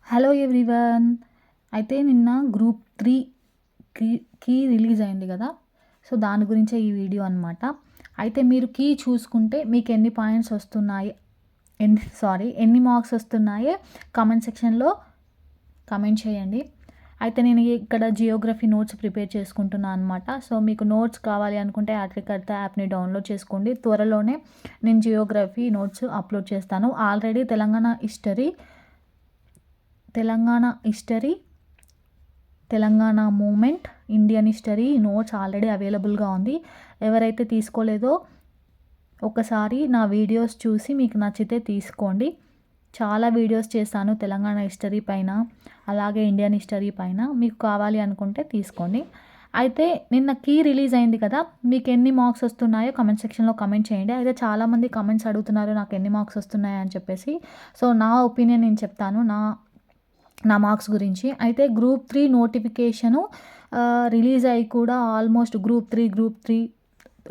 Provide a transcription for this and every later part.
Hello everyone. అయితే నిన్న group 3 key release అయింది కదా! సో, దాని గురించే ఈ వీడియో అనమాట. అయితే మీరు కీ చూసుకుంటే మీకు ఎన్ని పాయింట్స్ వస్తున్నాయి, ఎన్ని మార్క్స్ వస్తున్నాయో కామెంట్ సెక్షన్‌లో కామెంట్ చేయండి. అయితే నేను ఇక్కడ జియోగ్రఫీ నోట్స్ ప్రిపేర్ చేసుకుంటున్నా అనమాట. సో, మీకు నోట్స్ కావాలి అనుకుంటే ఆర్టికర్త యాప్‌ని డౌన్లోడ్ చేసుకోండి. త్వరలోనే నేను జియోగ్రఫీ నోట్స్ అప్లోడ్ చేస్తాను. Already history, Telangana movement, Indian history notes already అవైలబుల్గా ఉంది. ఎవరైతే తీసుకోలేదో ఒకసారి నా వీడియోస్ చూసి మీకు నచ్చితే తీసుకోండి. చాలా వీడియోస్ చేస్తాను తెలంగాణ హిస్టరీ పైన, అలాగే ఇండియన్ హిస్టరీ పైన. మీకు కావాలి అనుకుంటే తీసుకోండి. అయితే నిన్న కీ రిలీజ్ అయింది కదా! మీకు ఎన్ని మార్క్స్ వస్తున్నాయో కామెంట్ సెక్షన్‌లో కామెంట్ చేయండి. అయితే చాలామంది కామెంట్స్ అడుగుతున్నారు నాకు ఎన్ని మార్క్స్ వస్తున్నాయి అని చెప్పేసి. సో, నా ఒపీనియన్ నేను చెప్తాను. నా మార్క్స్ గురించి. అయితే గ్రూప్ 3 నోటిఫికేషను రిలీజ్ అయ్యి కూడా ఆల్మోస్ట్ గ్రూప్ 3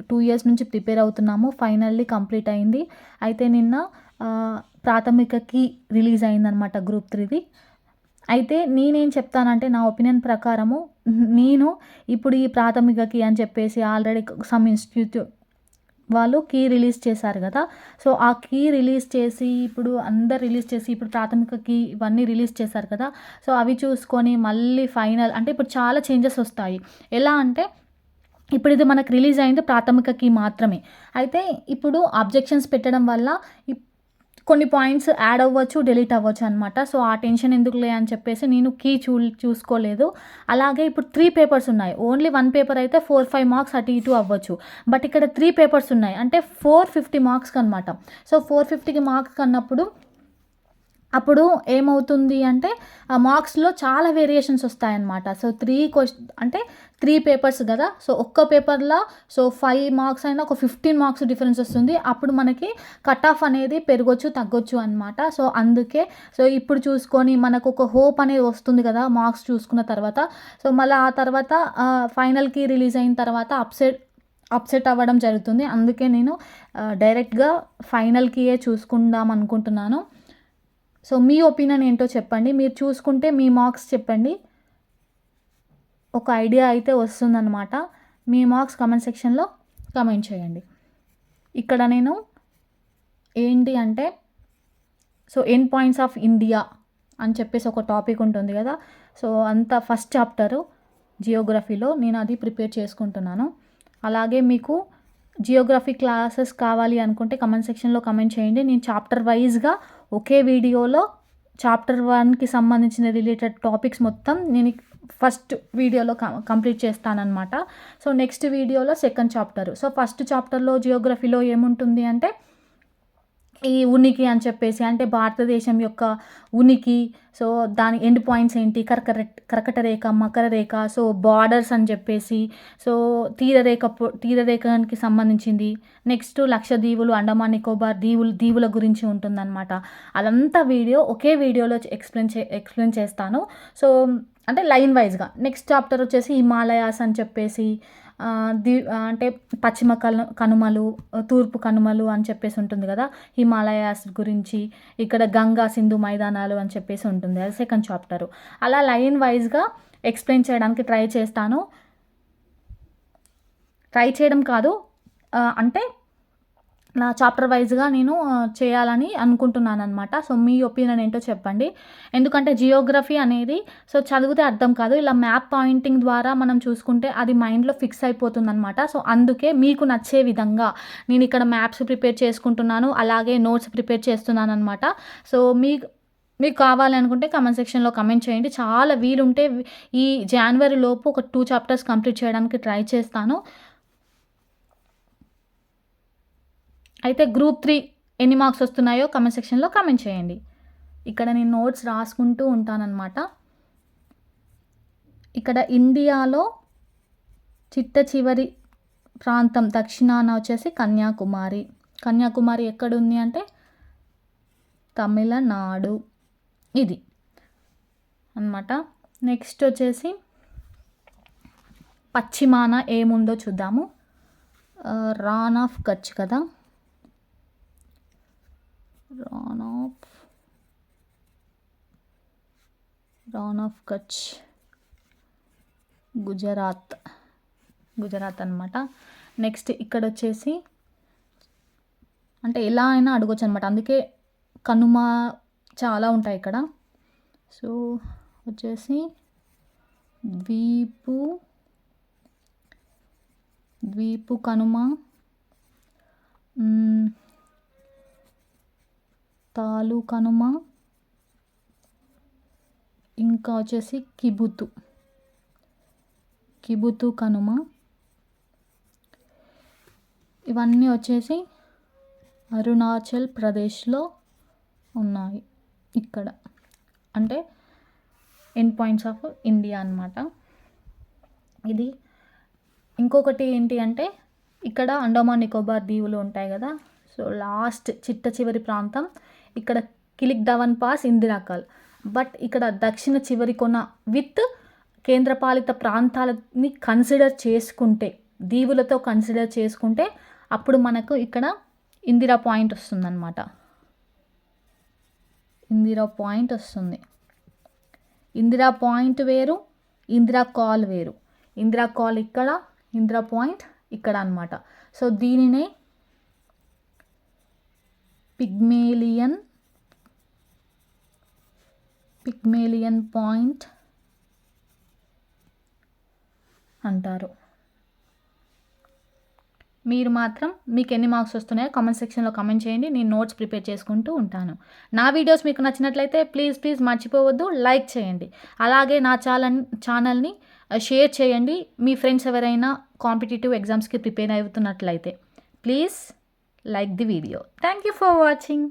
2 ఇయర్స్ నుంచి ప్రిపేర్ అవుతున్నాము. ఫైనల్లీ కంప్లీట్ అయింది. అయితే నిన్న ప్రాథమికకి రిలీజ్ అయిందనమాట గ్రూప్ 3ది. అయితే నేనేం చెప్తానంటే నా ఒపీనియన్ ప్రకారము నేను ఇప్పుడు ఈ ప్రాథమికకి అని చెప్పేసి ఆల్రెడీ సమ్ ఇన్స్టిట్యూట్ వాళ్ళు కీ రిలీజ్ చేశారు కదా! సో, ఆ కీ రిలీజ్ చేసి ఇప్పుడు ప్రాథమిక కీ ఇవన్నీ రిలీజ్ చేశారు కదా! సో, అవి చూసుకొని మళ్ళీ ఫైనల్ అంటే ఇప్పుడు చాలా చేంజెస్ వస్తాయి. ఎలా అంటే ఇప్పుడు ఇది మనకు రిలీజ్ అయింది ప్రాథమిక కీ మాత్రమే. అయితే ఇప్పుడు అబ్జెక్షన్స్ పెట్టడం వల్ల కొన్ని పాయింట్స్ యాడ్ అవ్వచ్చు, డిలీట్ అవ్వచ్చు అనమాట. సో, ఆ టెన్షన్ ఎందుకులే అని చెప్పేసి నేను కీ చూసుకోలేదు. అలాగే ఇప్పుడు 3 పేపర్స్ ఉన్నాయి. ఓన్లీ 1 పేపర్ అయితే 4, 5 మార్క్స్ అటు ఇటు అవ్వచ్చు. బట్ ఇక్కడ 3 పేపర్స్ ఉన్నాయి. అంటే 450 మార్క్స్‌కి అనమాట. సో, 450కి మార్క్స్ అన్నప్పుడు అప్పుడు ఏమవుతుంది అంటే మార్క్స్‌లో చాలా వేరియేషన్స్ వస్తాయన్నమాట. సో, 3 పేపర్స్ కదా! సో, ఒక్క పేపర్‌లో 5 మార్క్స్ అయినా ఒక 15 మార్క్స్ డిఫరెన్స్ వస్తుంది. అప్పుడు మనకి కట్ ఆఫ్ అనేది పెరగొచ్చు, తగ్గొచ్చు అనమాట. సో, అందుకే ఇప్పుడు చూసుకొని మనకు ఒక హోప్ అనేది వస్తుంది కదా! మార్క్స్ చూసుకున్న తర్వాత. సో, మళ్ళీ ఆ తర్వాత ఫైనల్‌కి రిలీజ్ అయిన తర్వాత అప్సెట్ అవ్వడం జరుగుతుంది. అందుకే నేను డైరెక్ట్‌గా ఫైనల్‌కియే చూసుకుందాం అనుకుంటున్నాను. సో, మీ ఒపీనియన్ ఏంటో చెప్పండి. మీరు చూసుకుంటే మీ మార్క్స్ చెప్పండి. ఒక ఐడియా అయితే వస్తుందన్నమాట. మీ మార్క్స్ కామెంట్ సెక్షన్‌లో కామెంట్ చేయండి. ఇక్కడ నేను ఏంటి అంటే ఎండ్ పాయింట్స్ ఆఫ్ ఇండియా అని చెప్పేసి ఒక టాపిక్ ఉంటుంది కదా! సో, ఫస్ట్ చాప్టరు జియోగ్రఫీలో నేను అది ప్రిపేర్ చేసుకుంటున్నాను. అలాగే మీకు జియోగ్రఫీ క్లాసెస్ కావాలి అనుకుంటే కామెంట్ సెక్షన్‌లో కామెంట్ చేయండి. నేను చాప్టర్ వైస్‌గా ఒకే వీడియోలో చాప్టర్ 1కి సంబంధించిన రిలేటెడ్ టాపిక్స్ మొత్తం నేను ఫస్ట్ వీడియోలో కంప్లీట్ చేస్తానన్నమాట. సో, నెక్స్ట్ వీడియోలో సెకండ్ చాప్టర్. సో, ఫస్ట్ చాప్టర్లో జియోగ్రఫీలో ఏముంటుంది అంటే ఈ ఉనికి అని చెప్పేసి అంటే భారతదేశం యొక్క ఉనికి, సో, దాని ఎండ్ పాయింట్స్ ఏంటి, కర్కట రేఖ, మకర రేఖ, సో, బార్డర్స్ అని చెప్పేసి, సో, తీరరేఖకి సంబంధించింది. నెక్స్ట్ లక్షద్వీపులు, అండమాన్ నికోబార్ దీవుల గురించి ఉంటుందన్నమాట. అదంతా వీడియో ఒకే వీడియోలో ఎక్స్ప్లెయిన్ చేస్తాను. సో, అంటే లైన్ వైజ్గా. నెక్స్ట్ చాప్టర్ వచ్చేసి హిమాలయాస్ అని చెప్పేసి అంటే పశ్చిమ కనుమలు, తూర్పు కనుమలు అని చెప్పేసి ఉంటుంది కదా! హిమాలయాస్ గురించి, ఇక్కడ గంగా సింధు మైదానాలు అని చెప్పేసి ఉంటుంది. అది సెకండ్ చాప్టరు. అలా లైన్ వైజ్గా ఎక్స్ప్లెయిన్ చేయడానికి ట్రై చేయడం కాదు, అంటే నా చాప్టర్ వైజ్గా నేను చేయాలని అనుకుంటున్నాను అనమాట. సో, మీ ఒపీనియన్ ఏంటో చెప్పండి. ఎందుకంటే జియోగ్రఫీ అనేది చదివితే అర్థం కాదు. ఇలా మ్యాప్ పాయింటింగ్ ద్వారా మనం చూసుకుంటే అది మైండ్లో ఫిక్స్ అయిపోతుందనమాట. సో, అందుకే మీకు నచ్చే విధంగా నేను ఇక్కడ మ్యాప్స్ ప్రిపేర్ చేసుకుంటున్నాను. అలాగే నోట్స్ ప్రిపేర్ చేస్తున్నాను అనమాట. సో, మీకు కావాలి అనుకుంటే కామెంట్ సెక్షన్‌లో కామెంట్ చేయండి. చాలా వీలుంటే ఈ జనవరి లోపు ఒక 2 చాప్టర్స్ కంప్లీట్ చేయడానికి ట్రై చేస్తాను. అయితే గ్రూప్ 3 ఎన్ని మార్క్స్ వస్తున్నాయో కామెంట్ సెక్షన్‌లో కామెంట్ చేయండి. ఇక్కడ నేను నోట్స్ రాసుకుంటూ ఉంటానన్నమాట. ఇక్కడ ఇండియాలో చిట్ట చివరి ప్రాంతం దక్షిణాన వచ్చేసి కన్యాకుమారి. కన్యాకుమారి ఎక్కడుంది అంటే తమిళనాడు. ఇది అన్నమాట. నెక్స్ట్ వచ్చేసి పశ్చిమాన ఏముందో చూద్దాము. రాన్ ఆఫ్ కచ్ కదా! రాన్ ఆఫ్ రాన్ ఆఫ్ కచ్, గుజరాత్ అనమాట. నెక్స్ట్ ఇక్కడ వచ్చేసి అంటే ఎలా అయినా అడగొచ్చు అనమాట, అందుకే కనుమ చాలా ఉంటాయి ఇక్కడ. సో వచ్చేసి ద్వీపు కనుమ, తాలు కనుమ, ఇంకా వచ్చేసి కిబుతు కనుమ. ఇవన్నీ వచ్చేసి అరుణాచల్ ప్రదేశ్లో ఉన్నాయి. ఇక్కడ అంటే ఎండ్ పాయింట్స్ ఆఫ్ ఇండియా అన్నమాట. ఇది ఇంకొకటి ఏంటి అంటే ఇక్కడ అండమాన్ నికోబార్ దీవులు ఉంటాయి కదా, సో లాస్ట్ చిట్ట చివరి ప్రాంతం ఇక్కడ కిలిక్ దవన్ పాస్, ఇందిరాకాల్. బట్ ఇక్కడ దక్షిణ చివరి కొన విత్ కేంద్రపాలిత ప్రాంతాలని కన్సిడర్ చేసుకుంటే, దీవులతో కన్సిడర్ చేసుకుంటే అప్పుడు మనకు ఇక్కడ ఇందిరా పాయింట్ వస్తుందన్నమాట. ఇందిరా పాయింట్ వస్తుంది. ఇందిరా పాయింట్ వేరు, ఇందిరా కాల్ వేరు. ఇందిరా కాల్ ఇక్కడ, ఇందిరా పాయింట్ ఇక్కడ అన్నమాట. సో దీనినే పిగ్మేలియన్ పాయింట్ అంటారు. మీరు మాత్రం మీకు ఎన్ని మార్క్స్ వస్తున్నాయో కామెంట్ సెక్షన్లో కామెంట్ చేయండి. నేను నోట్స్ ప్రిపేర్ చేసుకుంటూ ఉంటాను. నా వీడియోస్ మీకు నచ్చినట్లయితే ప్లీజ్ మర్చిపోవద్దు, లైక్ చేయండి. అలాగే నా ఛానల్ని షేర్ చేయండి. మీ ఫ్రెండ్స్ ఎవరైనా కాంపిటేటివ్ ఎగ్జామ్స్కి ప్రిపేర్ అవుతున్నట్లయితే please like the video. Thank you for watching.